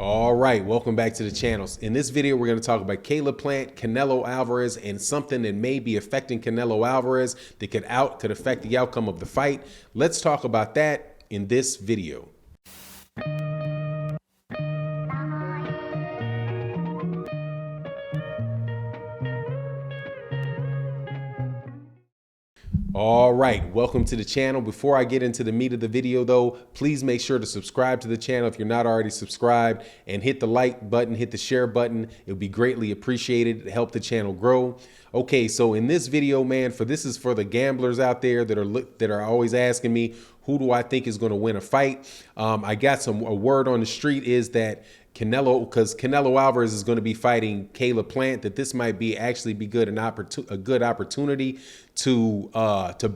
All right, welcome back to the channels. In this video, we're going to talk about Caleb Plant, Canelo Alvarez, and something that may be affecting Canelo Alvarez that could affect the outcome of the fight. Let's talk about that in this video. All right, welcome to the channel. Before I get into the meat of the video though, please make sure to subscribe to the channel if you're not already subscribed, and hit the like button, hit the share button. It would be greatly appreciated to help the channel grow. Okay, so in this video, man, this is for the gamblers out there that are always asking me, who do I think is going to win a fight? I got a word on the street is that because Canelo Alvarez is going to be fighting Caleb Plant, that this might be a good opportunity to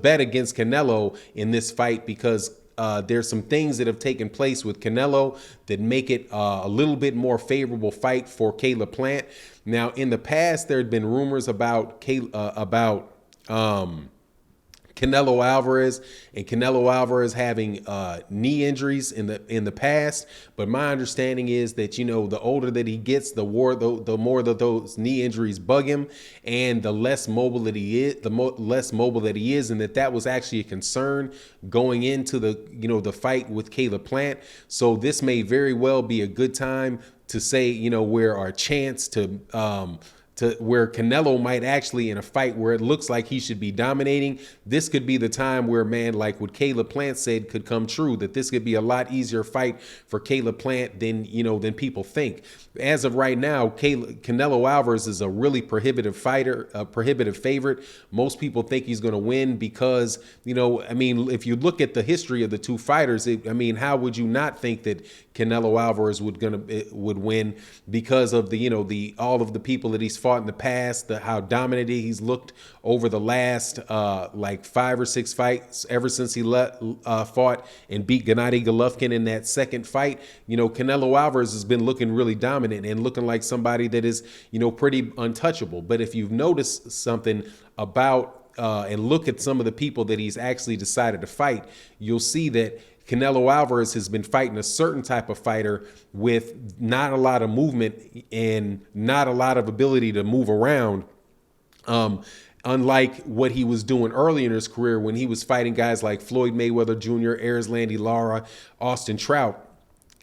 bet against Canelo in this fight, because there's some things that have taken place with Canelo that make it a little bit more favorable fight for Caleb Plant. Now, in the past, there had been rumors about Canelo Alvarez having knee injuries in the past, but my understanding is that, you know, the older that he gets, the more that those knee injuries bug him, and the less mobile that he is, and that was actually a concern going into the fight with Caleb Plant. So this may very well be a good time to say, you know, where our chance to where Canelo might actually, in a fight where it looks like he should be dominating, this could be the time where, man, like what Caleb Plant said could come true, that this could be a lot easier fight for Caleb Plant than people think. As of right now, Canelo Alvarez is a really prohibitive fighter, a prohibitive favorite. Most people think he's going to win because, I mean, if you look at the history of the two fighters, how would you not think that Canelo Alvarez would win, because of all of the people that he's fought in the past, how dominant he's looked over the last like 5 or 6 fights ever since he fought and beat Gennady Golovkin in that second fight. Canelo Alvarez has been looking really dominant and looking like somebody that is pretty untouchable. But if you've noticed something about and look at some of the people that he's actually decided to fight, you'll see that Canelo Alvarez has been fighting a certain type of fighter with not a lot of movement and not a lot of ability to move around. Unlike what he was doing early in his career when he was fighting guys like Floyd Mayweather Jr., Erislandy Lara, Austin Trout.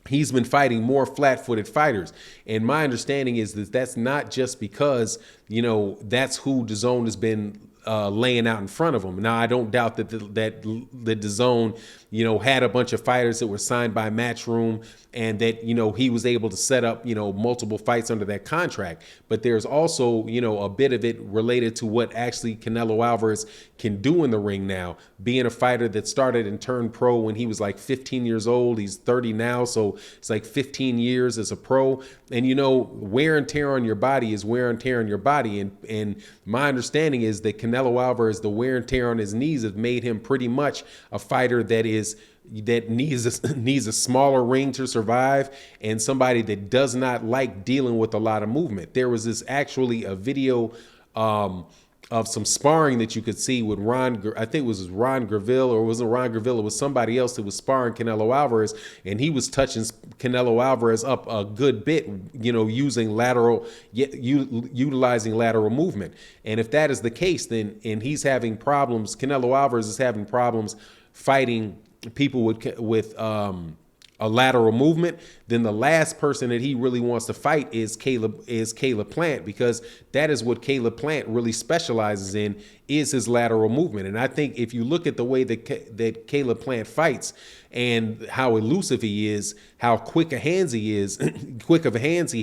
He's been fighting more flat-footed fighters. And my understanding is that that's not just because, that's who DAZN has been laying out in front of him. Now, I don't doubt that the DAZN, had a bunch of fighters that were signed by Matchroom, and that, he was able to set up, multiple fights under that contract. But there's also, a bit of it related to what actually Canelo Alvarez can do in the ring now, being a fighter that started and turned pro when he was like 15 years old. He's 30 now, so it's like 15 years as a pro. And, wear and tear on your body is wear and tear on your body. And my understanding is that Canelo Alvarez, the wear and tear on his knees have made him pretty much a fighter that needs a smaller ring to survive, and somebody that does not like dealing with a lot of movement. There was actually a video of some sparring that you could see with I think it was Ron Graville, or it wasn't Ron Graville, it was somebody else that was sparring Canelo Alvarez, and he was touching Canelo Alvarez up a good bit, utilizing lateral movement. And if that is the case, then, and he's having problems, Canelo Alvarez is having problems fighting people with a lateral movement, then the last person that he really wants to fight is Caleb Plant, because that is what Caleb Plant really specializes in, is his lateral movement. And I think if you look at the way that Caleb Plant fights and how elusive he is, how quick of hands he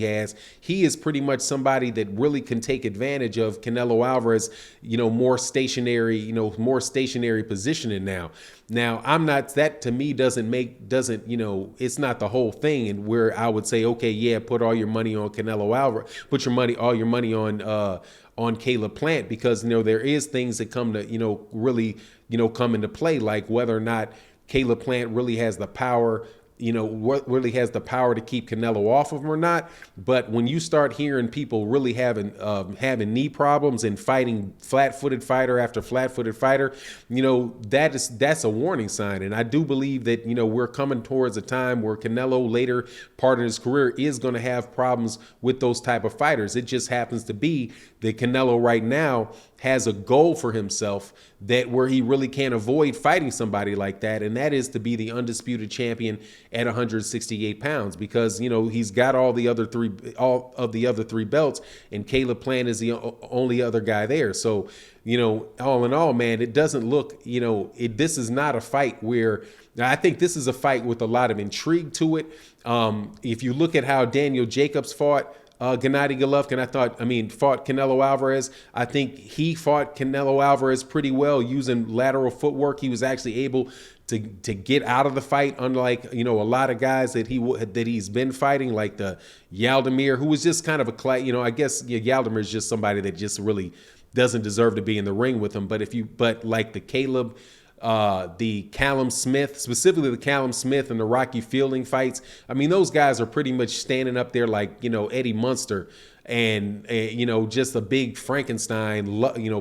has, he is pretty much somebody that really can take advantage of Canelo Alvarez, more stationary positioning now. Now, that to me it's not the whole thing, and where I would say, okay, yeah, put all your money on Canelo Alvarez, all your money on Caleb Plant, because there is things that come to really come into play, like whether or not Caleb Plant really has the power what really has the power to keep Canelo off of him or not. But when you start hearing people really having knee problems and fighting flat-footed fighter after flat-footed fighter, that's a warning sign. And I do believe that we're coming towards a time where Canelo later part of his career is going to have problems with those type of fighters. It just happens to be that Canelo right now has a goal for himself that where he really can't avoid fighting somebody like that, and that is to be the undisputed champion at 168 pounds, because he's got all of the other three belts, and Caleb Plant is the only other guy there. So all in all, man, it doesn't look this is not a fight where I think this is a fight with a lot of intrigue to it. If you look at how Daniel Jacobs fought Gennady Golovkin, fought Canelo Alvarez. I think he fought Canelo Alvarez pretty well using lateral footwork. He was actually able to get out of the fight, unlike a lot of guys that he's been fighting, like the Yaldemir, who was just kind of I guess Yaldemir is just somebody that just really doesn't deserve to be in the ring with him. But like the Caleb. The Callum Smith, specifically the Callum Smith and the Rocky Fielding fights. Those guys are pretty much standing up there like, Eddie Munster and just a big Frankenstein,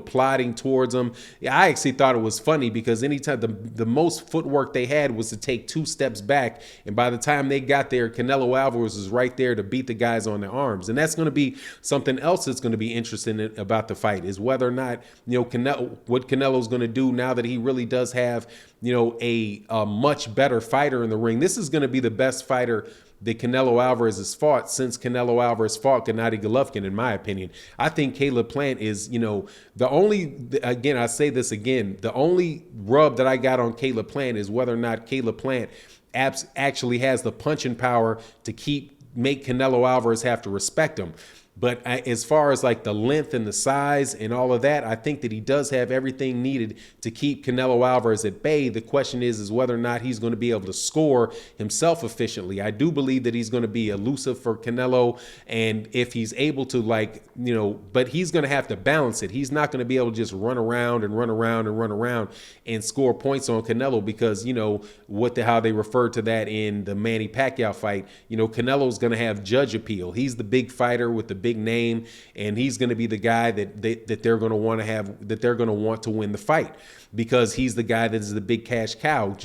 plotting towards them. I actually thought it was funny because anytime the most footwork they had was to take 2 steps back, and by the time they got there, Canelo Alvarez was right there to beat the guys on their arms. And that's going to be something else that's going to be interesting about the fight, is whether or not what Canelo's going to do now that he really does have a much better fighter in the ring. This is going to be the best fighter that Canelo Alvarez has fought since Canelo Alvarez fought Gennady Golovkin, in my opinion. I think Caleb Plant is, the only rub that I got on Caleb Plant is whether or not Caleb Plant actually has the punching power to make Canelo Alvarez have to respect him. But as far as like the length and the size and all of that, I think that he does have everything needed to keep Canelo Alvarez at bay. The question is whether or not he's going to be able to score himself efficiently. I do believe that he's going to be elusive for Canelo, and if he's able to but he's going to have to balance it. He's not going to be able to just run around and score points on Canelo, because how they refer to that in the Manny Pacquiao fight. Canelo's going to have judge appeal. He's the big fighter with the big name, and he's going to be the guy that they're going to want to have, that they're going to want to win the fight, because he's the guy that is the big cash cow.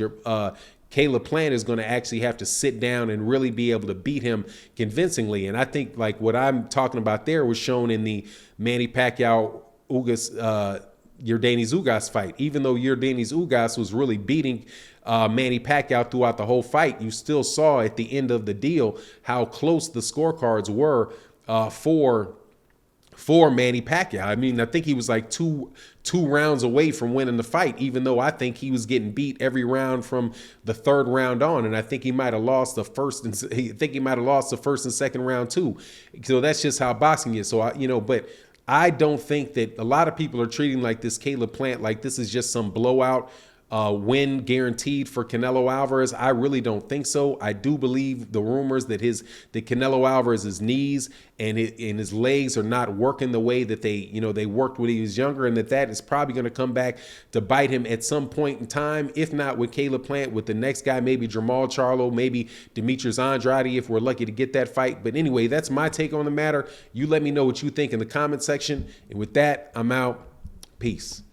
Caleb Plant is going to actually have to sit down and really be able to beat him convincingly. And I think like what I'm talking about there was shown in the Manny Pacquiao Yordenis Ugas fight. Even though Yordenis Ugas was really beating Manny Pacquiao throughout the whole fight, you still saw at the end of the deal how close the scorecards were for Manny Pacquiao. I think he was like two rounds away from winning the fight, even though I think he was getting beat every round from the 3rd round on, and I think he might have lost the first and second round too. So that's just how boxing is. So but I don't think that a lot of people are treating like this Caleb Plant like this is just some blowout win guaranteed for Canelo Alvarez. I really don't think so. I do believe the rumors that Canelo Alvarez's knees and his legs are not working the way that they worked when he was younger, and that is probably going to come back to bite him at some point in time. If not with Caleb Plant, with the next guy, maybe Jermall Charlo, maybe Demetrius Andrade, if we're lucky to get that fight. But anyway, that's my take on the matter. You let me know what you think in the comment section. And with that, I'm out. Peace.